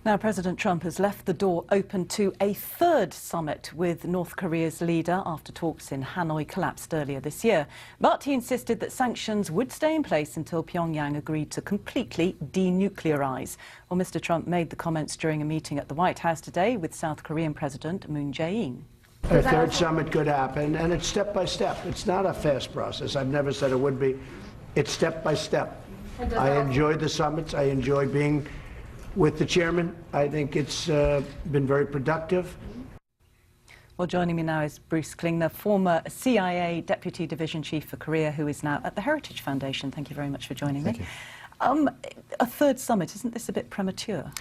Now, President Trump has left the door open to a third summit with North Korea's leader after talks in Hanoi collapsed earlier this year. But he insisted that sanctions would stay in place until Pyongyang agreed to completely denuclearize. Well, Mr. Trump made the comments during a meeting at the White House today with South Korean President Moon Jae-in. A third summit could happen, and it's step by step. It's not a fast process. I've never said it would be. It's step by step. I enjoyed the summits. I enjoy being with the chairman. I think it's been very productive. Well, joining me now is Bruce Klingner, former CIA Deputy Division Chief for Korea, who is now at the Heritage Foundation. Thank you very much for joining me. Thank you. A third summit, isn't this a bit premature?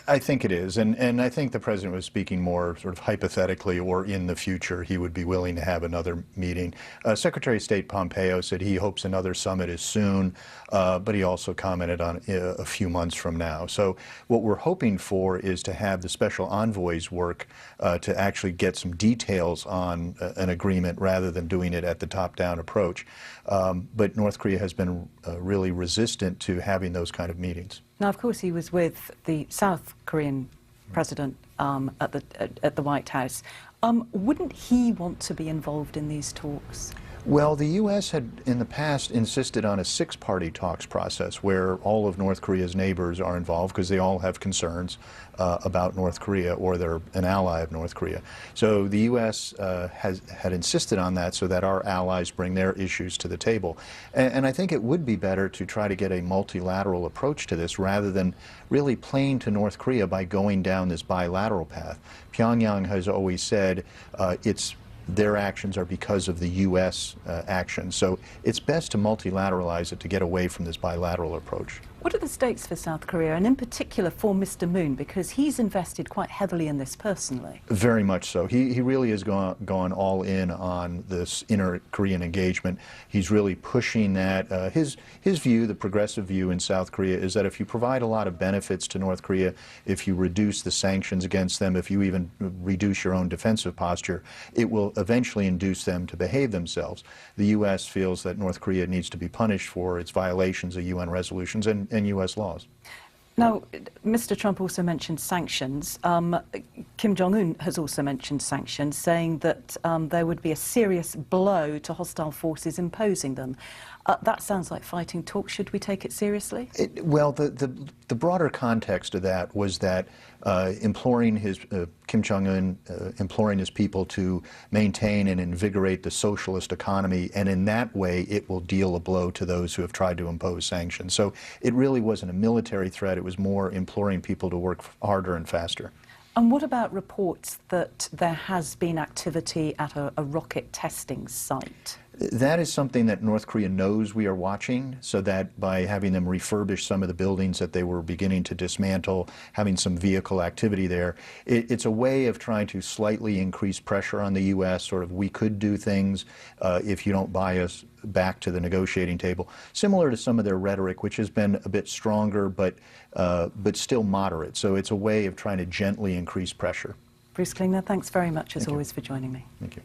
I think it is, and I think the President was speaking more sort of hypothetically, or in the future he would be willing to have another meeting. Secretary of State Pompeo said he hopes another summit is soon, but he also commented on a few months from now. So what we're hoping for is to have the special envoys work to actually get some details on an agreement rather than doing it at the top-down approach. But North Korea has been really resistant to having those kind of meetings. Now, of course, he was with the South Korean president at the White House. Wouldn't he want to be involved in these talks? Well, the U.S. had in the past insisted on a six-party talks process where all of North Korea's neighbors are involved because they all have concerns about North Korea, or they're an ally of North Korea. So the U.S. had insisted on that so that our allies bring their issues to the table. And I think it would be better to try to get a multilateral approach to this rather than really playing to North Korea by going down this bilateral path. Pyongyang has always said their actions are because of the U.S. actions. So it's best to multilateralize it to get away from this bilateral approach. What are the stakes for South Korea, and in particular for Mr. Moon, because he's invested quite heavily in this personally? Very much so. He really has gone all in on this inter-Korean engagement. He's really pushing that. His view, the progressive view in South Korea, is that if you provide a lot of benefits to North Korea, if you reduce the sanctions against them, if you even reduce your own defensive posture, it will eventually induce them to behave themselves. The U.S. feels that North Korea needs to be punished for its violations of UN resolutions and U.S. laws. Now, Mr. Trump also mentioned sanctions. Kim Jong-un has also mentioned sanctions, saying that there would be a serious blow to hostile forces imposing them. That sounds like fighting talk. Should we take it seriously? Well, the broader context of that was that Kim Jong-un imploring his people to maintain and invigorate the socialist economy, and in that way it will deal a blow to those who have tried to impose sanctions. So it really wasn't a military threat, it was more imploring people to work harder and faster. And what about reports that there has been activity at a rocket testing site? That is something that North Korea knows we are watching, so that by having them refurbish some of the buildings that they were beginning to dismantle, having some vehicle activity there, it's a way of trying to slightly increase pressure on the U.S., sort of, we could do things if you don't buy us back to the negotiating table, similar to some of their rhetoric, which has been a bit stronger but still moderate. So it's a way of trying to gently increase pressure. Bruce Klingner, thanks very much as always for joining me. Thank you.